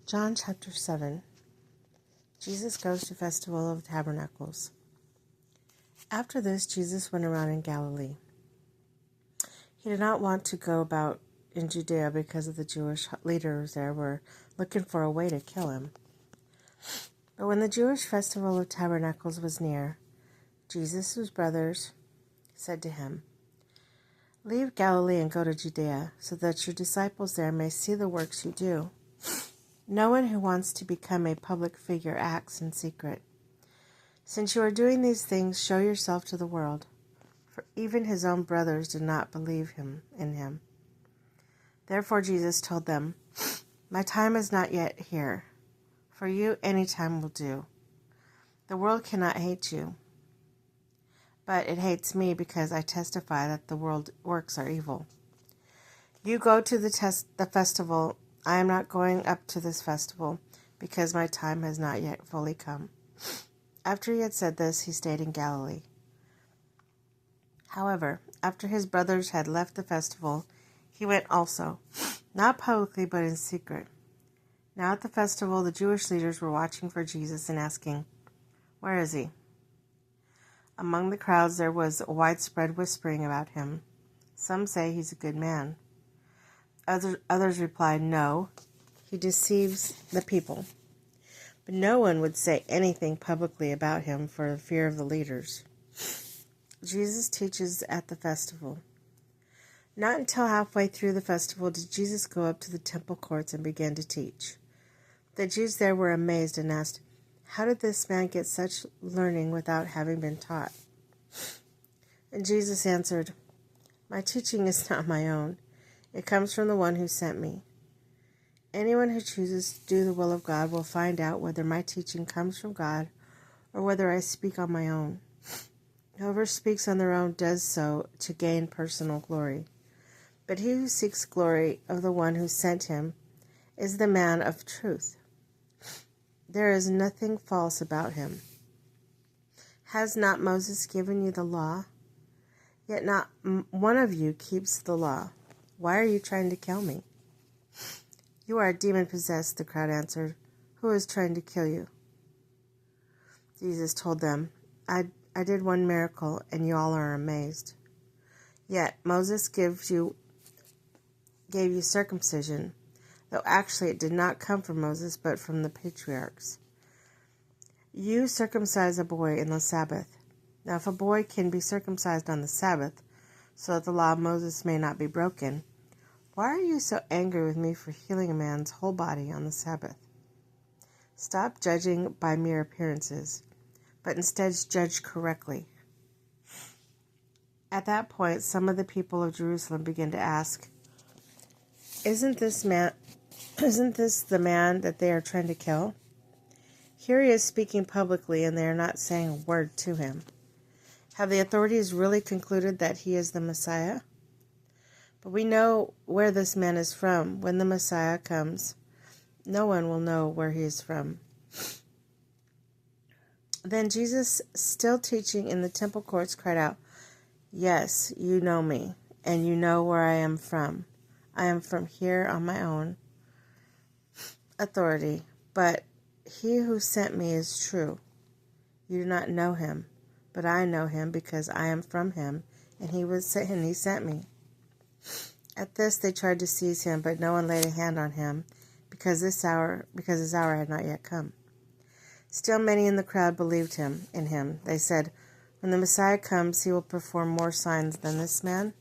John chapter 7. Jesus goes to Festival of Tabernacles. After this, Jesus went around in Galilee. He did not want to go about in Judea because of the Jewish leaders there were looking for a way to kill him. But when the Jewish Festival of Tabernacles was near, Jesus' brothers said to him, "Leave Galilee and go to Judea, so that your disciples there may see the works you do. No one who wants to become a public figure acts in secret. Since you are doing these things, show yourself to the world." For even his own brothers did not believe in him. Therefore Jesus told them, "My time is not yet here. For you, any time will do. The world cannot hate you, but it hates me because I testify that the world's works are evil. You go to the festival. I am not going up to this festival because my time has not yet fully come." After he had said this, he stayed in Galilee. However, after his brothers had left the festival, he went also, not publicly but in secret. Now at the festival, the Jewish leaders were watching for Jesus and asking, "Where is he?" Among the crowds there was a widespread whispering about him. Some say he's a good man. Others replied, "No, he deceives the people." But no one would say anything publicly about him for fear of the leaders. Jesus teaches at the festival. Not until halfway through the festival did Jesus go up to the temple courts and begin to teach. The Jews there were amazed and asked, "How did this man get such learning without having been taught?" And Jesus answered, "My teaching is not my own. It comes from the one who sent me. Anyone who chooses to do the will of God will find out whether my teaching comes from God or whether I speak on my own. Whoever speaks on their own does so to gain personal glory. But he who seeks glory of the one who sent him is the man of truth. There is nothing false about him. Has not Moses given you the law? Yet not one of you keeps the law. Why are you trying to kill me?" "You are demon-possessed," the crowd answered. "Who is trying to kill you?" Jesus told them, I did one miracle, and you all are amazed. Yet Moses gave you circumcision, though actually it did not come from Moses, but from the patriarchs. You circumcise a boy in the Sabbath. Now if a boy can be circumcised on the Sabbath, so that the law of Moses may not be broken, why are you so angry with me for healing a man's whole body on the Sabbath? Stop judging by mere appearances, but instead judge correctly." At that point, some of the people of Jerusalem began to ask, Isn't this the man that they are trying to kill? Here he is speaking publicly, and they are not saying a word to him. Have the authorities really concluded that he is the Messiah? But we know where this man is from. When the Messiah comes, no one will know where he is from. Then Jesus, still teaching in the temple courts, cried out, "Yes, you know me, and you know where I am from. I am from here on my own authority, but he who sent me is true. You do not know him, but I know him because I am from him, and he sent me." At this they tried to seize him, but no one laid a hand on him, because his hour had not yet come. Still many in the crowd believed in him. They said, "When the Messiah comes, he will perform more signs than this man."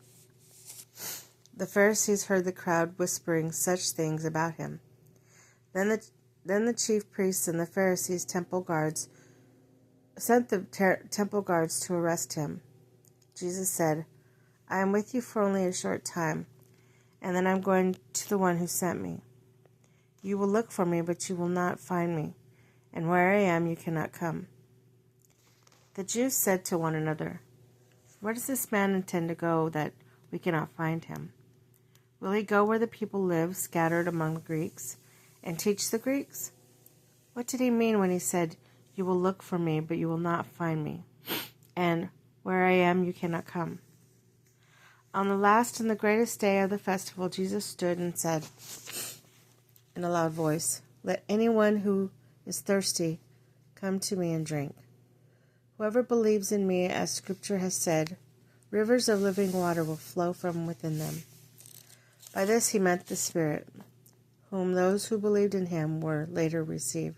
The Pharisees heard the crowd whispering such things about him. Then the chief priests and the Pharisees' temple guards sent the temple guards to arrest him. Jesus said, "I am with you for only a short time, and then I'm going to the one who sent me. You will look for me, but you will not find me, and where I am you cannot come." The Jews said to one another, "Where does this man intend to go that we cannot find him? Will he go where the people live, scattered among the Greeks, and teach the Greeks? What did he mean when he said, 'You will look for me, but you will not find me,' and 'Where I am you cannot come'?" On the last and the greatest day of the festival, Jesus stood and said in a loud voice, Let anyone who is thirsty come to me and drink. Whoever believes in me, as Scripture has said, rivers of living water will flow from within them. By this he meant the Spirit, whom those who believed in him were later received.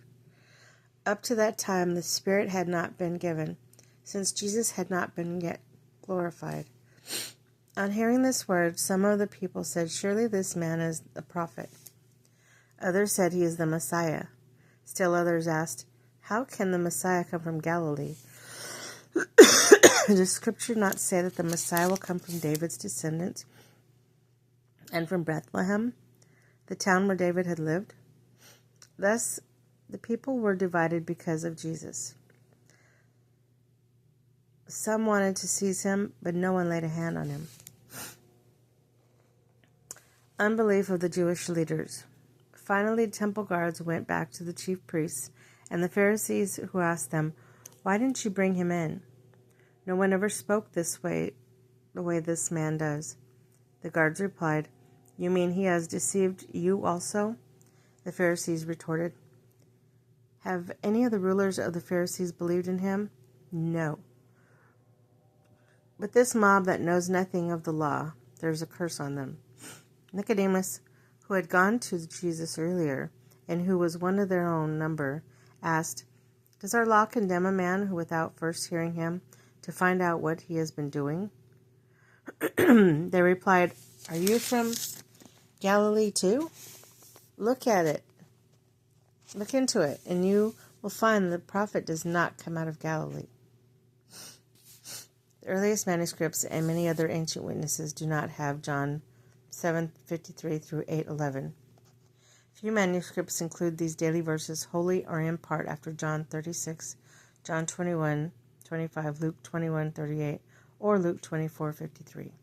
Up to that time the Spirit had not been given, since Jesus had not been yet glorified. On hearing this word, some of the people said, "Surely this man is a prophet." Others said, "He is the Messiah." Still others asked, "How can the Messiah come from Galilee? Does Scripture not say that the Messiah will come from David's descendants and from Bethlehem, the town where David had lived?" Thus, the people were divided because of Jesus. Some wanted to seize him, but no one laid a hand on him. Unbelief of the Jewish leaders. Finally, temple guards went back to the chief priests and the Pharisees, who asked them, "Why didn't you bring him in? No one ever spoke this way, the way this man does." The guards replied, "You mean he has deceived you also?" The Pharisees retorted, "Have any of the rulers of the Pharisees believed in him?" "No. But this mob that knows nothing of the law, there is a curse on them." Nicodemus, who had gone to Jesus earlier, and who was one of their own number, asked, "Does our law condemn a man who, without first hearing him, to find out what he has been doing?" They replied, "Are you from Galilee too? Look at it. Look into it, and you will find the prophet does not come out of Galilee." The earliest manuscripts and many other ancient witnesses do not have John 7:53 through 8:11. Few manuscripts include these daily verses wholly or in part after John 36, John 21:25, Luke 21:38, or Luke 24:53.